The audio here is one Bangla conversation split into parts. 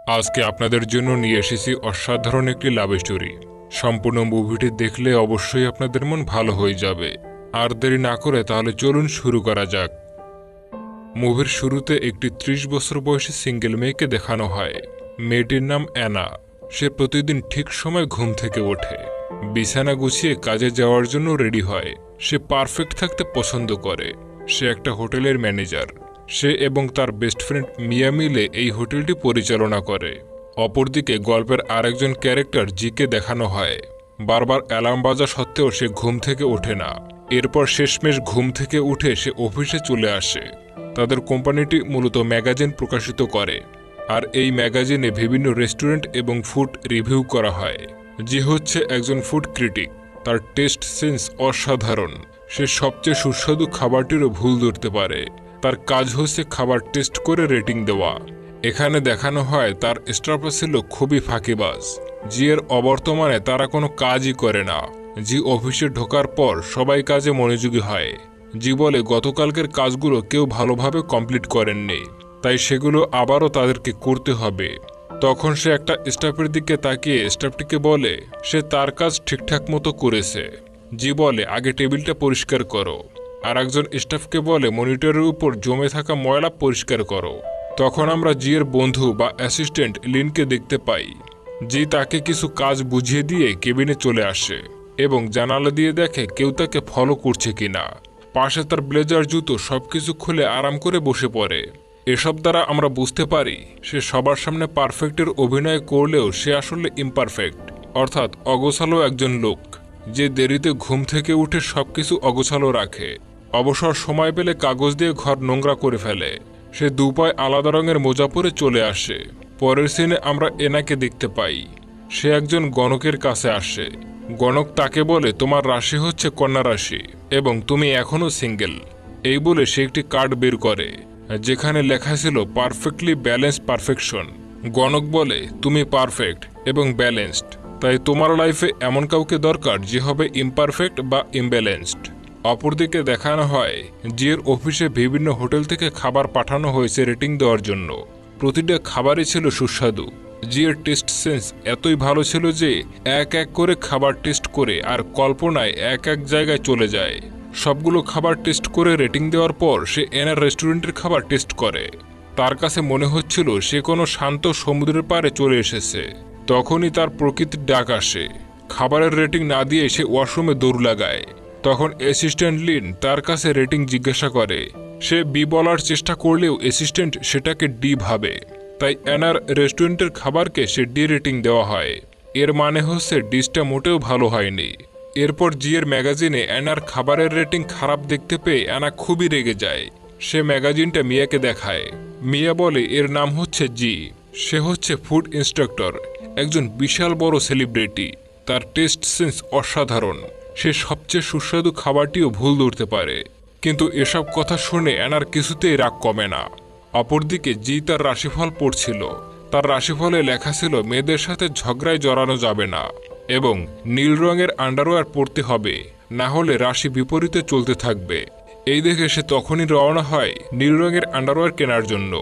আজকে আপনাদের জন্য নিয়ে এসেছি অসাধারণ একটি লাভ স্টোরি। সম্পূর্ণ মুভিটি দেখলে অবশ্যই আপনাদের মন ভালো হয়ে যাবে। আর দেরি না করে তাহলে চলুন শুরু করা যাক। মুভির শুরুতে একটি ৩০ বছর বয়সী সিঙ্গেল মেয়েকে দেখানো হয়। মেয়েটির নাম অ্যানা। সে প্রতিদিন ঠিক সময় ঘুম থেকে ওঠে, বিছানা গুছিয়ে কাজে যাওয়ার জন্য রেডি হয়। সে পারফেক্ট থাকতে পছন্দ করে। সে একটা হোটেলের ম্যানেজার। সে এবং তার বেস্ট ফ্রেন্ড মিয়া মিলে এই হোটেলটি পরিচালনা করে। অপরদিকে গল্পের আরেকজন ক্যারেক্টার জিকে দেখানো হয়। বারবার অ্যালার্ম বাজা সত্ত্বেও সে ঘুম থেকে ওঠে না। এরপর শেষমেশ ঘুম থেকে উঠে সে অফিসে চলে আসে। তাদের কোম্পানিটি মূলত ম্যাগাজিন প্রকাশিত করে, আর এই ম্যাগাজিনে বিভিন্ন রেস্টুরেন্ট এবং ফুড রিভিউ করা হয়। জি হচ্ছে একজন ফুড ক্রিটিক। তার টেস্ট সেন্স অসাধারণ। সে সবচেয়ে সুস্বাদু খাবারটিরও ভুল ধরতে পারে। তার কাজ হচ্ছে খাবার টেস্ট করে রেটিং দেওয়া। এখানে দেখানো হয় তার স্টাফরা ছিল খুবই ফাঁকিবাজ। জি এর অবর্তমানে তারা কোনো কাজই করে না। জি অফিসে ঢোকার পর সবাই কাজে মনোযোগী হয়। জি বলে গতকালকের কাজগুলো কেউ ভালোভাবে কমপ্লিট করেননি, তাই সেগুলো আবারও তাদেরকে করতে হবে। তখন সে একটা স্টাফের দিকে তাকিয়ে স্টাফটিকে বলে সে তার কাজ ঠিকঠাক মতো করেছে। জি বলে আগে টেবিলটা পরিষ্কার করো। আর একজন স্টাফকে বলে মনিটরের উপর জমে থাকা ময়লা পরিষ্কার করো। তখন আমরা জি এর বন্ধু বা অ্যাসিস্ট্যান্ট লিনকে দেখতে পাই। জি তাকে কিছু কাজ বুঝিয়ে দিয়ে কেবিনে চলে আসে এবং জানালা দিয়ে দেখে কেউ তাকে ফলো করছে কিনা। পাশে তার ব্লেজার, জুতো সবকিছু খুলে আরাম করে বসে পড়ে। এসব দ্বারা আমরা বুঝতে পারি সে সবার সামনে পারফেক্টের অভিনয় করলেও সে আসলে ইমপারফেক্ট, অর্থাৎ অগোছালো একজন লোক, যে দেরিতে ঘুম থেকে উঠে সবকিছু অগোছালো রাখে। অবসর সময় পেলে কাগজ দিয়ে ঘর নোংরা করে ফেলে। সে দুপায় আলাদা রঙের মোজা পরে চলে আসে। পরের সিনে আমরা এনাকে দেখতে পাই। সে একজন গণকের কাছে আসে। গণক তাকে বলে তোমার রাশি হচ্ছে কন্যা রাশি এবং তুমি এখনও সিঙ্গেল। এই বলে সে একটি কার্ড বের করে যেখানে লেখা ছিল পারফেক্টলি ব্যালেন্স পারফেকশন। গণক বলে তুমি পারফেক্ট এবং ব্যালেন্সড, তাই তোমার লাইফে এমন কাউকে দরকার যে হবে ইমপারফেক্ট বা ইমব্যালেন্সড। অপরদিকে দেখানো হয় জিয়ের অফিসে বিভিন্ন হোটেল থেকে খাবার পাঠানো হয়েছে রেটিং দেওয়ার জন্য। প্রতিটা খাবারই ছিল সুস্বাদু। জিয়ের টেস্ট সেন্স এতই ভালো ছিল যে এক এক করে খাবার টেস্ট করে আর কল্পনায় এক এক জায়গায় চলে যায়। সবগুলো খাবার টেস্ট করে রেটিং দেওয়ার পর সে এনার রেস্টুরেন্টের খাবার টেস্ট করে। তার কাছে মনে হচ্ছিল সে কোনো শান্ত সমুদ্রের পাড়ে চলে এসেছে। তখনই তার প্রকৃতির ডাক আসে। খাবারের রেটিং না দিয়ে সে ওয়াশরুমে দৌড় লাগায়। তখন অ্যাসিস্ট্যান্ট লিন তার কাছে রেটিং জিজ্ঞাসা করে। সে বি বলার চেষ্টা করলেও অ্যাসিস্ট্যান্ট সেটাকে ডি ভাবে, তাই অ্যানার রেস্টুরেন্টের খাবারকে সে ডি রেটিং দেওয়া হয়। এর মানে হচ্ছে ডিশটা মোটেও ভালো হয়নি। এরপর জিয়ের ম্যাগাজিনে অ্যানার খাবারের রেটিং খারাপ দেখতে পেয়ে অ্যানা খুবই রেগে যায়। সে ম্যাগাজিনটা মিয়াকে দেখায়। মিয়া বলে এর নাম হচ্ছে জি। সে হচ্ছে ফুড ইন্সট্রাক্টর, একজন বিশাল বড় সেলিব্রিটি। তার টেস্ট সেন্স অসাধারণ। সে সবচেয়ে সুস্বাদু খাবারটিও ভুল ধরতে পারে। কিন্তু এসব কথা শুনে অ্যানার কিছুতেই রাগ কমে না। অপরদিকে জি তার রাশিফল পড়ছিল। তার রাশিফলে লেখা ছিল মেয়েদের সাথে ঝগড়ায় জড়ানো যাবে না এবং নীল রঙের আন্ডারওয়্যার পরতে হবে, না হলে রাশি বিপরীতে চলতে থাকবে। এই দেখে সে তখনই রওনা হয় নীল রঙের আন্ডারওয়্যার কেনার জন্য।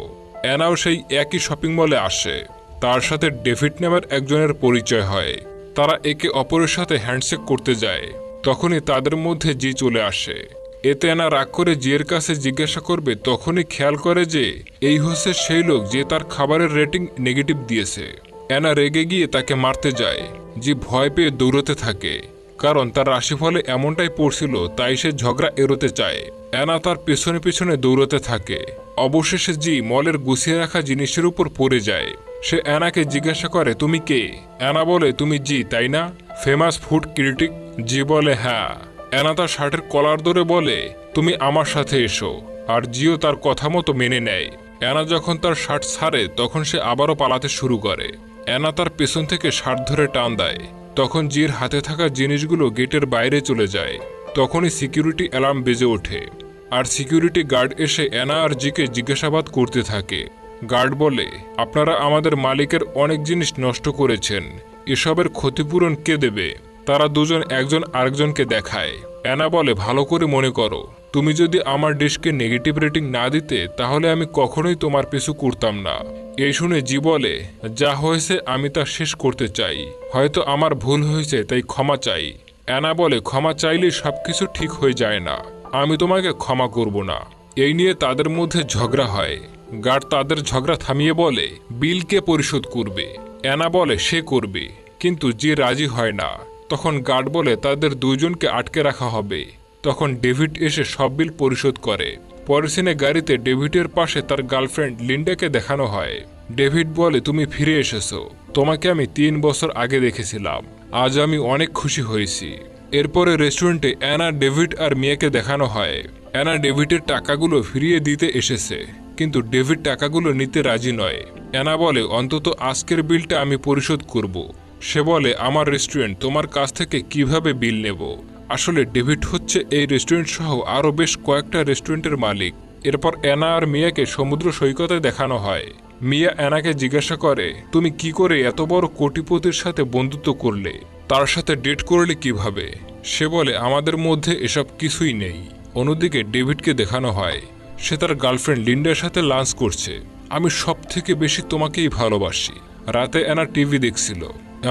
অ্যানাও সেই একই শপিং মলে আসে। তার সাথে ডেভিড নামের একজনের পরিচয় হয়। তারা একে অপরের সাথে হ্যান্ডশেক করতে যায়। তখনই তাদের মধ্যে জি চলে আসে। এতে অ্যানা রাগ করে জিয়ের কাছে জিজ্ঞাসা করবে, তখনই খেয়াল করে যে এই হচ্ছে সেই লোক যে তার খাবারের রেটিং নেগেটিভ দিয়েছে। অ্যানা রেগে গিয়ে তাকে মারতে যায়। জি ভয় পেয়ে দৌড়তে থাকে, কারণ তার রাশিফলে এমনটাই পড়ছিল, তাই সে ঝগড়া এড়োতে চায়। অ্যানা তার পেছনে পেছনে দৌড়তে থাকে। অবশেষে জি মলের গুছিয়ে রাখা জিনিসের উপর পড়ে যায়। সে অ্যানাকে জিজ্ঞাসা করে তুমি কে? অ্যানা বলে তুমি জি তাই না, ফেমাস ফুড ক্রিটিক? জি বলে হ্যাঁ। অ্যানা তার শার্টের কলার ধরে বলে তুমি আমার সাথে এসো, আর জিও তার কথা মতো মেনে নেয়। অ্যানা যখন তার শার্ট ছাড়ে তখন সে আবারও পালাতে শুরু করে। অ্যানা তার পেছন থেকে শার্ট ধরে টান দেয়। তখন জির হাতে থাকা জিনিসগুলো গেটের বাইরে চলে যায়। তখনই সিকিউরিটি অ্যালার্ম বেজে ওঠে, আর সিকিউরিটি গার্ড এসে অ্যানা আর জিকে জিজ্ঞাসাবাদ করতে থাকে। গার্ড বলে আপনারা আমাদের মালিকের অনেক জিনিস নষ্ট করেছেন, এসবের ক্ষতিপূরণ কে দেবে? তারা দুজন একজন আরেকজনকে দেখায়। অ্যানা বলে ভালো করে মনে করো, তুমি যদি আমার ডিশকে নেগেটিভ রেটিং না দিতে তাহলে আমি কখনোই তোমার পিছু করতাম না। এই শুনে জি বলে, যা হয়েছে আমি তা শেষ করতে চাই। হয়তো আমার ভুল হয়েছে, তাই ক্ষমা চাই। অ্যানা বলে, ক্ষমা চাইলেই সবকিছু ঠিক হয়ে যায় না। আমি তোমাকে ক্ষমা করব না। এই নিয়ে তাদের মধ্যে ঝগড়া হয়। গার্ড তাদের ঝগড়া থামিয়ে বলে, বিল কে পরিশোধ করবে? অ্যানা বলে সে করবে, কিন্তু জি রাজি হয় না। তখন গার্ড বলে তাদের দুইজনকে আটকে রাখা হবে। তখন ডেভিড এসে সব বিল পরিশোধ করে। পরের সিনে গাড়িতে ডেভিডের পাশে তার গার্লফ্রেন্ড লিন্ডাকে দেখানো হয়। ডেভিড বলে, তুমি ফিরে এসেছো। তোমাকে আমি 3 বছর আগে দেখেছিলাম। আজ আমি অনেক খুশি হয়েছি। এরপরে রেস্টুরেন্টে অ্যানা, ডেভিড আর মিয়াকে দেখানো হয়। অ্যানা ডেভিডের টাকাগুলো ফিরিয়ে দিতে এসেছে, কিন্তু ডেভিড টাকাগুলো নিতে রাজি নয়। অ্যানা বলে, অন্তত আজকের বিলটা আমি পরিশোধ করব। সে বলে, আমার রেস্টুরেন্ট, তোমার কাছ থেকে কিভাবে বিল নেব? আসলে ডেভিড হচ্ছে এই রেস্টুরেন্ট সহ আরও বেশ কয়েকটা রেস্টুরেন্টের মালিক। এরপর অ্যানা আর মিয়াকে সমুদ্র সৈকতে দেখানো হয়। মিয়া অ্যানাকে জিজ্ঞাসা করে, তুমি কি করে এত বড় কোটিপতির সাথে বন্ধুত্ব করলে? তার সাথে ডেট করলে কিভাবে? সে বলে, আমাদের মধ্যে এসব কিছুই নেই। অন্যদিকে ডেভিডকে দেখানো হয় সে তার গার্লফ্রেন্ড লিন্ডার সাথে লাঞ্চ করছে। আমি সব থেকে বেশি তোমাকেই ভালোবাসি। রাতে অ্যানা টিভি দেখছিল।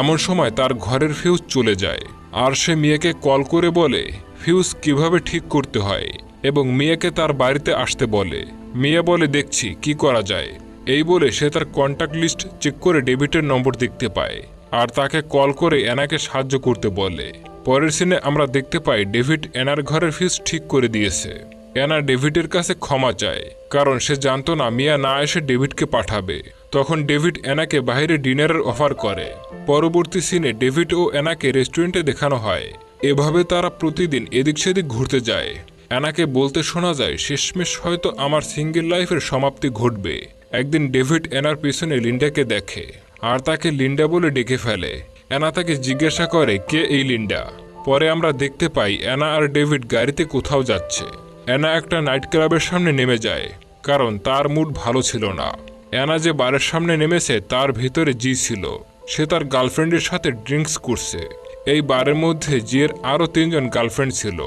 এমন সময় তার ঘরের ফিউজ চলে যায়, আর সে মিয়াকে কল করে বলে ফিউজ কিভাবে ঠিক করতে হয় এবং মিয়াকে তার বাড়িতে আসতে বলে। মিয়া বলে, দেখছি কি করা যায়। এই বলে সে তার কন্ট্যাক্ট লিস্ট চেক করে ডেভিডের নম্বর দেখতে পায় আর তাকে কল করে অ্যানাকে সাহায্য করতে বলে। পরের সিনে আমরা দেখতে পাই ডেভিড অ্যানার ঘরের ফিউজ ঠিক করে দিয়েছে। অ্যানা ডেভিডের কাছে ক্ষমা চায়, কারণ সে জানতো না মিয়া না এসে ডেভিডকে পাঠাবে। তখন ডেভিড অ্যানাকে বাইরে ডিনারের অফার করে। পরবর্তী সিনে ডেভিড ও অ্যানাকে রেস্টুরেন্টে দেখানো হয়। এভাবে তারা প্রতিদিন এদিক সেদিক ঘুরতে যায়। অ্যানাকে বলতে শোনা যায়, শেষমেশ হয়তো আমার সিঙ্গেল লাইফের সমাপ্তি ঘটবে। একদিন ডেভিড অ্যানার পিছনে লিন্ডাকে দেখে আর তাকে লিন্ডা বলে ডেকে ফেলে। অ্যানা তাকে জিজ্ঞাসা করে, কে এই লিন্ডা? পরে আমরা দেখতে পাই অ্যানা আর ডেভিড গাড়িতে কোথাও যাচ্ছে। অ্যানা একটা নাইট ক্লাবের সামনে নেমে যায়, কারণ তার মুড ভালো ছিল না। অ্যানা যে বারের সামনে নেমেছে তার ভিতরে জি ছিল। সে তার গার্লফ্রেন্ডের সাথে ড্রিঙ্কস করছে। এই বারের মধ্যে জির আরও 3 জন গার্লফ্রেন্ড ছিল,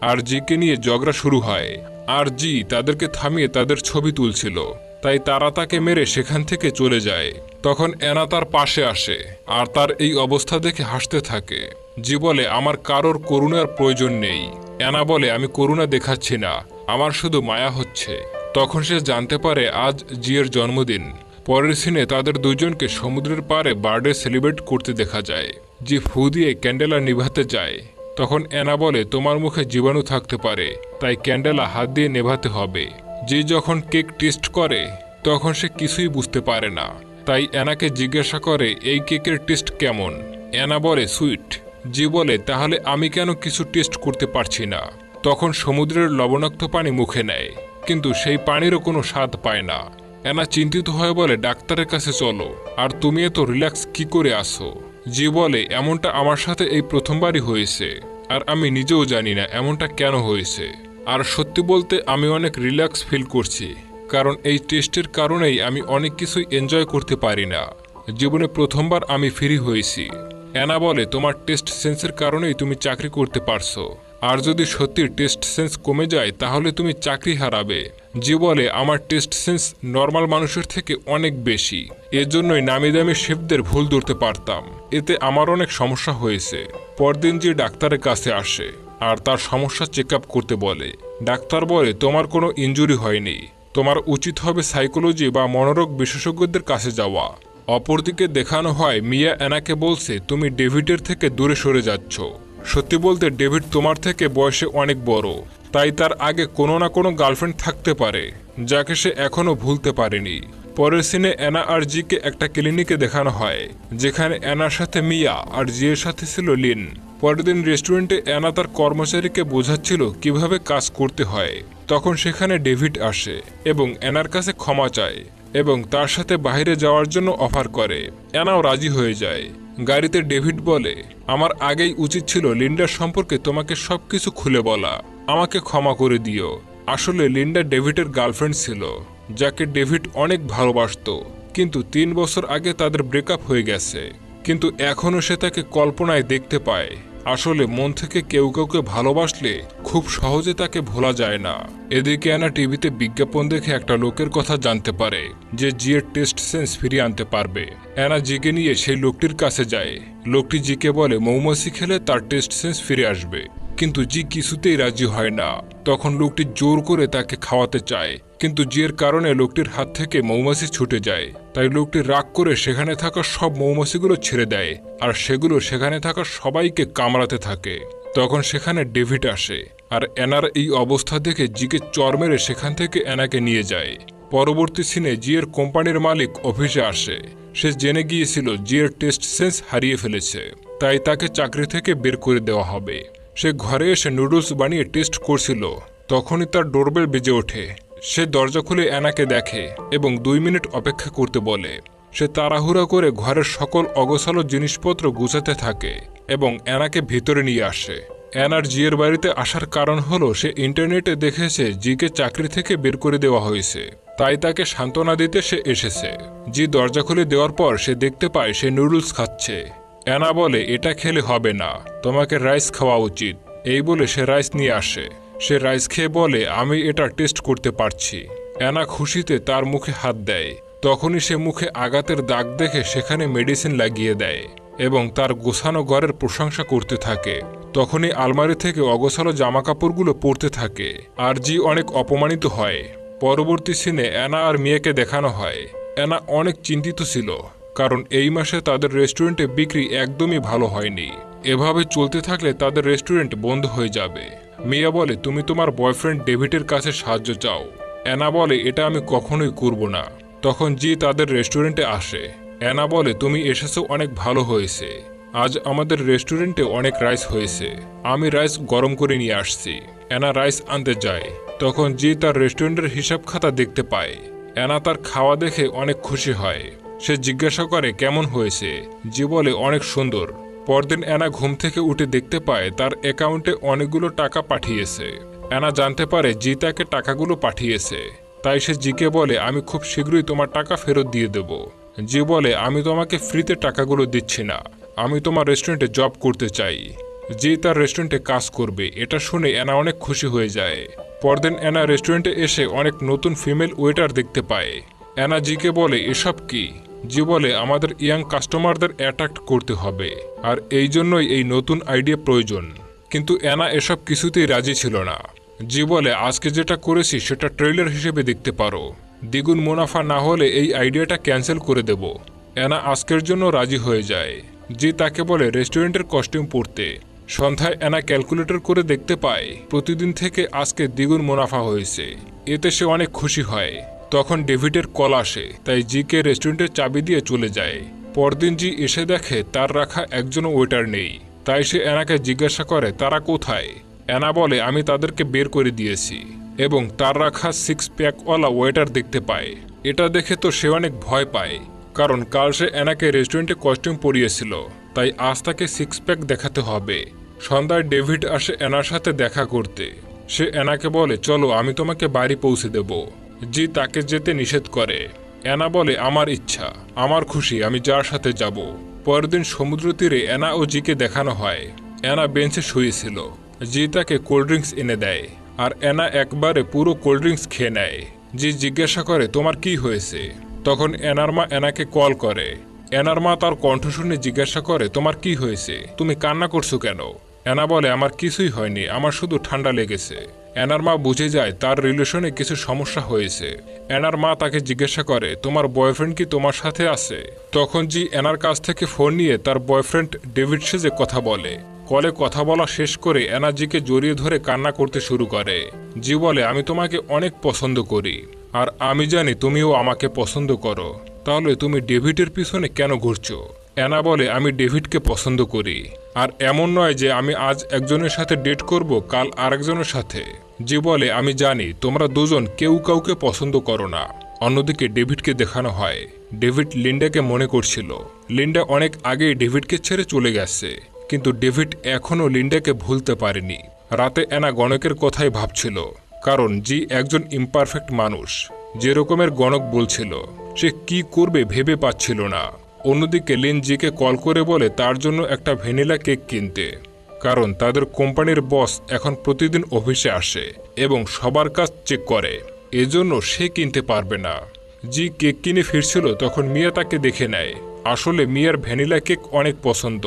আর জিকে নিয়ে ঝগড়া শুরু হয়। আর জি তাদেরকে থামিয়ে তাদের ছবি তুলছিল, তাই তারা তাকে মেরে সেখান থেকে চলে যায়। তখন অ্যানা তার পাশে আসে আর তার এই অবস্থা দেখে হাসতে থাকে। জি বলে, আমার কারোর করুণার প্রয়োজন নেই। অ্যানা বলে, আমি করুণা দেখাচ্ছি না, আমার শুধু মায়া হচ্ছে। তখন সে জানতে পারে আজ জিয়ের জন্মদিন। পরের সিনে তাদের দুজনকে সমুদ্রের পাড়ে বার্থডে সেলিব্রেট করতে দেখা যায়। জি ফু দিয়ে ক্যান্ডেলা নিভাতে যায়। তখন অ্যানা বলে, তোমার মুখে জীবাণু থাকতে পারে, তাই ক্যান্ডেলা হাত দিয়ে নেভাতে হবে। জি যখন কেক টেস্ট করে তখন সে কিছুই বুঝতে পারে না, তাই অ্যানাকে জিজ্ঞাসা করে, এই কেকের টেস্ট কেমন? অ্যানা বলে, সুইট। জি বলে, তাহলে আমি কেন কিছু টেস্ট করতে পারছি না? তখন সমুদ্রের লবণাক্ত পানি মুখে নেয়, কিন্তু সেই পানিরও কোনো স্বাদ পায় না। অ্যানা চিন্তিত হয়ে বলে, ডাক্তারের কাছে চলো। আর তুমি এত রিল্যাক্স কি করে আসো? জি বলে, এমনটা আমার সাথে এই প্রথমবারই হয়েছে, আর আমি নিজেও জানি না এমনটা কেন হয়েছে। আর সত্যি বলতে আমি অনেক রিল্যাক্স ফিল করছি, কারণ এই টেস্টের কারণেই আমি অনেক কিছুই এনজয় করতে পারি না। জীবনে প্রথমবার আমি ফ্রি হয়েছি। অ্যানা বলে, তোমার টেস্ট সেন্সের কারণেই তুমি চাকরি করতে পারছো, আর যদি সত্যি টেস্ট সেন্স কমে যায় তাহলে তুমি চাকরি হারাবে। জি বলে, আমার টেস্ট সেন্স নর্মাল মানুষের থেকে অনেক বেশি, এজন্যই নামি দামি শেফদের ভুল ধরতে পারতাম। এতে আমার অনেক সমস্যা হয়েছে। পরদিন যে ডাক্তারের কাছে আসে আর তার সমস্যা চেক আপ করতে বলে। ডাক্তার বলে, তোমার কোনো ইনজুরি হয়নি, তোমার উচিত হবে সাইকোলজি বা মনোরোগ বিশেষজ্ঞদের কাছে যাওয়া। অপরদিকে দেখানো হয় মিয়া অ্যানাকে বলছে, তুমি ডেভিডের থেকে দূরে সরে যাচ্ছ। সত্যি বলতে ডেভিড তোমার থেকে বয়সে অনেক বড়, তাই তার আগে কোনো না কোনো গার্লফ্রেন্ড থাকতে পারে যাকে সে এখনও ভুলতে পারেনি। পরের সিনে অ্যানা আর জিকে একটা ক্লিনিকে দেখানো হয়, যেখানে অ্যানার সাথে মিয়া আর জিয়ের সাথে ছিল লিন। পরের দিন রেস্টুরেন্টে অ্যানা তার কর্মচারীকে বোঝাচ্ছিল কিভাবে কাজ করতে হয়। তখন সেখানে ডেভিড আসে এবং অ্যানার কাছে ক্ষমা চায় এবং তার সাথে বাইরে যাওয়ার জন্য অফার করে। অ্যানাও রাজি হয়ে যায়। গাড়িতে ডেভিড বলে, আমার আগেই উচিত ছিল লিন্ডার সম্পর্কে তোমাকে সবকিছু খুলে বলা, আমাকে ক্ষমা করে দিও। আসলে লিন্ডা ডেভিডের গার্লফ্রেন্ড ছিল, যাকে ডেভিড অনেক ভালোবাসত, কিন্তু 3 বছর আগে তাদের ব্রেকআপ হয়ে গেছে। কিন্তু এখনও সে তাকে কল্পনায় দেখতে পায়। আসলে মন থেকে কেউ কাউকে ভালোবাসলে খুব সহজে তাকে ভোলা যায় না। এদিকে অ্যানা টিভিতে বিজ্ঞাপন দেখে একটা লোকের কথা জানতে পারে যে জিয়ের টেস্ট সেন্স ফিরিয়ে আনতে পারবে। অ্যানা জিকে নিয়ে সেই লোকটির কাছে যায়। লোকটি জিকে বলে মৌমাছি খেলে তার টেস্ট সেন্স ফিরে আসবে, কিন্তু জি কিছুতেই রাজি হয় না। তখন লোকটি জোর করে তাকে খাওয়াতে চায়, কিন্তু জিয়ের কারণে লোকটির হাত থেকে মৌমাছি ছুটে যায়। তাই লোকটি রাগ করে সেখানে থাকা সব মৌমাছিগুলো ছেড়ে দেয়, আর সেগুলো সেখানে থাকা সবাইকে কামড়াতে থাকে। তখন সেখানে ডেভিড আসে, আর অ্যানার এই অবস্থা দেখে জিকে চর মেরে সেখান থেকে অ্যানাকে নিয়ে যায়। পরবর্তী সিনে জিয়ের কোম্পানির মালিক অফিসে আসে। সে জেনে গিয়েছিল জিয়ের টেস্ট সেন্স হারিয়ে ফেলেছে, তাই তাকে চাকরি থেকে বের করে দেওয়া হবে। সে ঘরে এসে নুডলস বানিয়ে টেস্ট করছিল, তখনই তার ডোরবেল বেজে ওঠে। সে দরজা খুলে অ্যানাকে দেখে এবং 2 মিনিট অপেক্ষা করতে বলে। সে তাড়াহুড়া করে ঘরের সকল অগোছালো জিনিসপত্র গুছাতে থাকে এবং অ্যানাকে ভিতরে নিয়ে আসে। অ্যানার জিয়ের বাড়িতে আসার কারণ হলো সে ইন্টারনেটে দেখেছে জিকে চাকরি থেকে বের করে দেওয়া হয়েছে, তাই তাকে সান্ত্বনা দিতে সে এসেছে। জি দরজা খুলে দেওয়ার পর সে দেখতে পায় সে নুডলস খাচ্ছে। অ্যানা বলে এটা খেলে হবে না, তোমাকে রাইস খাওয়া উচিত। এই বলে সে রাইস নিয়ে আসে। সে রাইস খেয়ে বলে আমি এটা টেস্ট করতে পারছি। অ্যানা খুশিতে তার মুখে হাত দেয়। তখনই সে মুখে আঘাতের দাগ দেখে সেখানে মেডিসিন লাগিয়ে দেয় এবং তার গোছানো ঘরের প্রশংসা করতে থাকে। তখনই আলমারি থেকে অগোছালো জামাকাপড়গুলো পরতে থাকে, আর জি অনেক অপমানিত হয়। পরবর্তী সিনে অ্যানা আর মিয়াকে দেখানো হয়। অ্যানা অনেক চিন্তিত ছিল, কারণ এই মাসে তাদের রেস্টুরেন্টে বিক্রি একদমই ভালো হয়নি। এভাবে চলতে থাকলে তাদের রেস্টুরেন্ট বন্ধ হয়ে যাবে। মিয়া বলে তুমি তোমার বয়ফ্রেন্ড ডেভিডের কাছে সাহায্য চাও। অ্যানা বলে এটা আমি কখনোই করব না। তখন জি তাদের রেস্টুরেন্টে আসে। অ্যানা বলে তুমি এসেছো অনেক ভালো হয়েছে, আজ আমাদের রেস্টুরেন্টে অনেক রাইস হয়েছে, আমি রাইস গরম করে নিয়ে আসছি। অ্যানা রাইস আনতে যায়। তখন জি তার রেস্টুরেন্টের হিসাব খাতা দেখতে পায়। অ্যানা তার খাওয়া দেখে অনেক খুশি হয়। সে জিজ্ঞাসা করে কেমন হয়েছে। জি বলে অনেক সুন্দর। পরদিন অ্যানা ঘুম থেকে উঠে দেখতে পায় তার অ্যাকাউন্টে অনেকগুলো টাকা পাঠিয়েছে। অ্যানা জানতে পারে জি তাকে টাকাগুলো পাঠিয়েছে, তাই সে জিকে বলে আমি খুব শীঘ্রই তোমার টাকা ফেরত দিয়ে দেব। জি বলে আমি তোমাকে ফ্রিতে টাকাগুলো দিচ্ছি না, আমি তোমার রেস্টুরেন্টে জব করতে চাই। জি তার রেস্টুরেন্টে কাজ করবে। এটা শুনে অ্যানা অনেক খুশি হয়ে যায়। পরদিন অ্যানা রেস্টুরেন্টে এসে অনেক নতুন ফিমেল ওয়েটার দেখতে পায়। অ্যানা জিকে বলে এসব কি? জি বলে আমাদের ইয়াং কাস্টমারদের অ্যাট্রাক্ট করতে হবে, আর এই জন্যই এই নতুন আইডিয়া প্রয়োজন। কিন্তু অ্যানা এসব কিছুতেই রাজি ছিল না। জি বলে আজকে যেটা করেছি সেটা ট্রেলার হিসেবে দেখতে পারো, দ্বিগুণ মুনাফা না হলে এই আইডিয়াটা ক্যান্সেল করে দেব। অ্যানা আজকের জন্য রাজি হয়ে যায়। জি তাকে বলে রেস্টুরেন্টের কস্টিউম পরতে। সন্ধ্যায় অ্যানা ক্যালকুলেটর করে দেখতে পায় প্রতিদিন থেকে আজকে দ্বিগুণ মুনাফা হয়েছে। এতে সে অনেক খুশি হয়। তখন ডেভিডের কল আসে, তাই জিকে রেস্টুরেন্টের চাবি দিয়ে চলে যায়। পরদিন জি এসে দেখে তার রাখা একজনও ওয়েটার নেই, তাই সে অ্যানাকে জিজ্ঞাসা করে তারা কোথায়। অ্যানা বলে আমি তাদেরকে বের করে দিয়েছি, এবং তার রাখা 6 প্যাকওয়ালা ওয়েটার দেখতে পায়। এটা দেখে তো সে অনেক ভয় পায়, কারণ কাল সে অ্যানাকে রেস্টুরেন্টে কস্টিউম পরিয়েছিল, তাই আজ তাকে 6 প্যাক দেখাতে হবে। সন্ধ্যায় ডেভিড আসে অ্যানার সাথে দেখা করতে। সে অ্যানাকে বলে চলো আমি তোমাকে বাড়ি পৌঁছে দেব। জি তাকে যেতে নিষেধ করে। অ্যানা বলে আমার ইচ্ছা, আমার খুশি, আমি যার সাথে যাব। পরের দিন সমুদ্র তীরে অ্যানা ও জিকে দেখানো হয়। অ্যানা বেঞ্চে শুয়েছিল। জি তাকে কোল্ড ড্রিঙ্কস এনে দেয়, আর অ্যানা একবারে পুরো কোল্ড ড্রিঙ্কস খেয়ে নেয়। জি জিজ্ঞাসা করে তোমার কি হয়েছে। তখন অ্যানার মা অ্যানাকে কল করে। অ্যানার মা তার কণ্ঠ শুনে জিজ্ঞাসা করে তোমার কি হয়েছে, তুমি কান্না করছো কেন? অ্যানা বলে আমার কিছুই হয়নি, আমার শুধু ঠান্ডা লেগেছে। অ্যানার মা বুঝে যায় তার রিলেশনে কিছু সমস্যা হয়েছে। অ্যানার মা তাকে জিজ্ঞাসা করে তোমার বয়ফ্রেন্ড কি তোমার সাথে আছে? তখন জি অ্যানার কাছ থেকে ফোন নিয়ে তার বয়ফ্রেন্ড ডেভিড সেজে কথা বলে। কলে কথা বলা শেষ করে অ্যানা জিকে জড়িয়ে ধরে কান্না করতে শুরু করে। জি বলে আমি তোমাকে অনেক পছন্দ করি, আর আমি জানি তুমিও আমাকে পছন্দ করো, তাহলে তুমি ডেভিডের পিছনে কেন ঘুরছো? অ্যানা বলে আমি ডেভিডকে পছন্দ করি, আর এমন নয় যে আমি আজ একজনের সাথে ডেট করব কাল আরেকজনের সাথে। জি বলে আমি জানি তোমরা দুজন কেউ কাউকে পছন্দ করো না। অন্যদিকে ডেভিডকে দেখানো হয় ডেভিড লিন্ডাকে মনে করছিল। লিন্ডা অনেক আগেই ডেভিডকে ছেড়ে চলে গেছে, কিন্তু ডেভিড এখনও লিন্ডাকে ভুলতে পারেনি। রাতে অ্যানা গণকের কথাই ভাবছিল, কারণ জি একজন ইমপারফেক্ট মানুষ। যে রকমের গণক বলছিল সে কি করবে ভেবে পাচ্ছিল না। অন্যদিকে লিন জিকে কল করে বলে তার জন্য একটা ভ্যানিলা কেক কিনতে। কারণ তাদের কোম্পানির বস এখন প্রতিদিন অফিসে আসে এবং সবার কাজ চেক করে, এজন্য সে কিনতে পারবে না। জি কেক কিনে ফিরছিল তখন মিয়া তাকে দেখে নেয়। আসলে মিয়ার ভ্যানিলা কেক অনেক পছন্দ,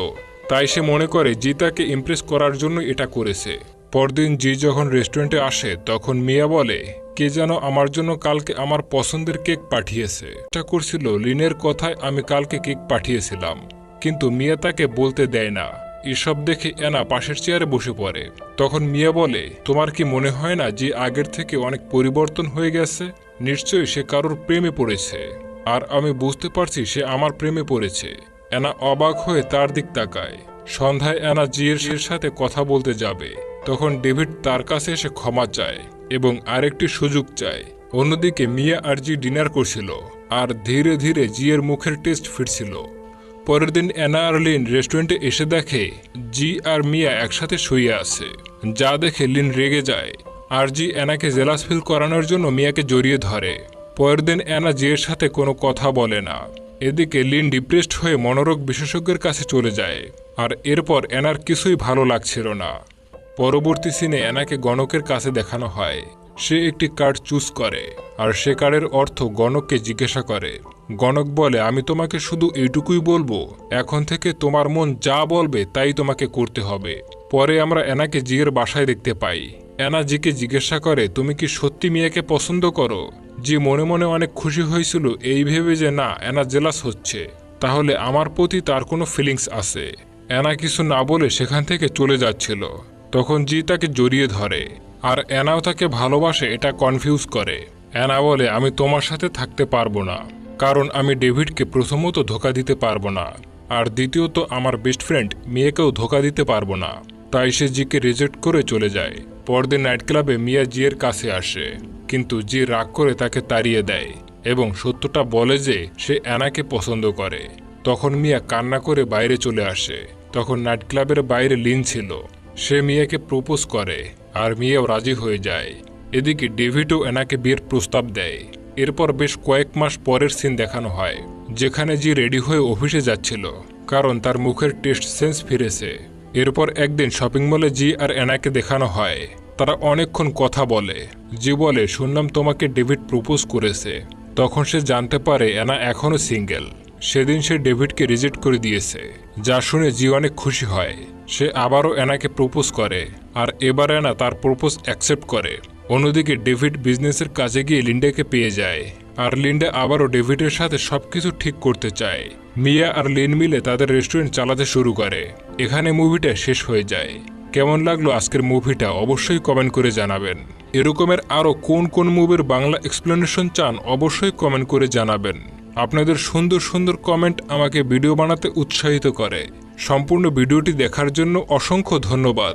তাই সে মনে করে জি তাকে ইমপ্রেস করার জন্য এটা করেছে। পরদিন জি যখন রেস্টুরেন্টে আসে তখন মিয়া বলে, কে যেন আমার জন্য কালকে আমার পছন্দের কেক পাঠিয়েছে। এটা করছিল লিনের কথায় আমি কালকে কেক পাঠিয়েছিলাম, কিন্তু মিয়া তাকে বলতে দেয় না। এসব দেখে এনা পাশের চেয়ারে বসে পড়ে। তখন মিয়া বলে, তোমার কি মনে হয় না যে আগের থেকে অনেক পরিবর্তন হয়ে গেছে? নিশ্চয়ই সে কারোর প্রেমে পড়েছে, আর আমি বুঝতে পারছি সে আমার প্রেমে পড়েছে। এনা অবাক হয়ে তার দিক তাকায়। সন্ধ্যায় এনা জিয়ের সাথে কথা বলতে যাবে, তখন ডেভিড তার কাছে এসে ক্ষমা চায় এবং আরেকটি সুযোগ চায়। অন্যদিকে মিয়া আর জি ডিনার করছিল, আর ধীরে ধীরে জিয়ের মুখের টেস্ট ফিরছিল। পরের দিন এনা আর লিন রেস্টুরেন্টে এসে দেখে জি আর মিয়া একসাথে শুয়ে আছে, যা দেখে লিন রেগে যায়। আর জি এনাকে জেলাস ফিল করানোর জন্য মিয়াকে জড়িয়ে ধরে। পরের দিন এনা জিয়ের সাথে কোনো কথা বলে না। এদিকে লিন ডিপ্রেসড হয়ে মনোরোগ বিশেষজ্ঞের কাছে চলে যায়, আর এরপর এনার কিছুই ভালো লাগছিল না। পরবর্তী সিনে এনাকে গণকের কাছে দেখানো হয়। সে একটি কার্ড চুজ করে, আর সে কার্ডের অর্থ গণককে জিজ্ঞাসা করে। গণক বলে, আমি তোমাকে শুধু এইটুকুই বলবো, এখন থেকে তোমার মন যা বলবে তাই তোমাকে করতে হবে। পরে আমরা এনাকে জিয়ের বাসায় দেখতে পাই। এনা জিকে জিজ্ঞাসা করে, তুমি কি সত্যি মিয়াকে পছন্দ করো? জি মনে মনে অনেক খুশি হয়েছিল এই ভেবে যে না, এনা জেলাস হচ্ছে, তাহলে আমার প্রতি তার কোনো ফিলিংস আছে। এনা কিছু না বলে সেখান থেকে চলে যাচ্ছিল, তখন জি তাকে জড়িয়ে ধরে, আর এনাও তাকে ভালোবাসে এটা কনফিউজ করে। এনা বলে, আমি তোমার সাথে থাকতে পারবো না, কারণ আমি ডেভিডকে প্রথমত ধোকা দিতে পারবো না, আর দ্বিতীয়ত আমার বেস্ট ফ্রেন্ড মিয়াকেও ধোকা দিতে পারবো না। তাই সে জিকে রিজেক্ট করে চলে যায়। পরদিন নাইট ক্লাবে মিয়া জিয়ের কাছে আসে, কিন্তু জি রাগ করে তাকে তাড়িয়ে দেয় এবং সত্যটা বলে যে সে এনাকে পছন্দ করে। তখন মিয়া কান্না করে বাইরে চলে আসে। তখন নাইট ক্লাবের বাইরে লিন ছিল। সে মিয়াকে প্রপোজ করে, আর মিয়াও রাজি হয়ে যায়। এদিকে ডেভিডও এনাকে বিয়ের প্রস্তাব দেয়। এরপর বেশ কয়েক মাস পরের সিন দেখানো হয়, যেখানে জি রেডি হয়ে অফিসে যাচ্ছিল, কারণ তার মুখের টেস্ট সেন্স ফিরেছে। এরপর একদিন শপিং মলে জি আর এনাকে দেখানো হয়। তারা অনেকক্ষণ কথা বলে। জি বলে, শুনলাম তোমাকে ডেভিড প্রপোজ করেছে। তখন সে জানতে পারে এনা এখনও সিঙ্গেল। সেদিন সে ডেভিডকে রিজেক্ট করে দিয়েছে, যা শুনে জি অনেক খুশি হয়। সে আবারও এনাকে প্রপোজ করে, আর এবার এনা তার প্রপোজ অ্যাকসেপ্ট করে। অন্যদিকে ডেভিড বিজনেসের কাজে গিয়ে লিন্ডাকে পেয়ে যায়, আর লিন্ডা আবারও ডেভিডের সাথে সবকিছু ঠিক করতে চায়। মিয়া আর লিন মিলে তাদের রেস্টুরেন্ট চালাতে শুরু করে। এখানে মুভিটা শেষ হয়ে যায়। কেমন লাগলো আজকের মুভিটা অবশ্যই কমেন্ট করে জানাবেন। এরকমের আরও কোন কোন মুভির বাংলা এক্সপ্লেনেশন চান অবশ্যই কমেন্ট করে জানাবেন। আপনাদের সুন্দর সুন্দর কমেন্ট আমাকে ভিডিও বানাতে উৎসাহিত করে। সম্পূর্ণ ভিডিওটি দেখার জন্য অসংখ্য ধন্যবাদ।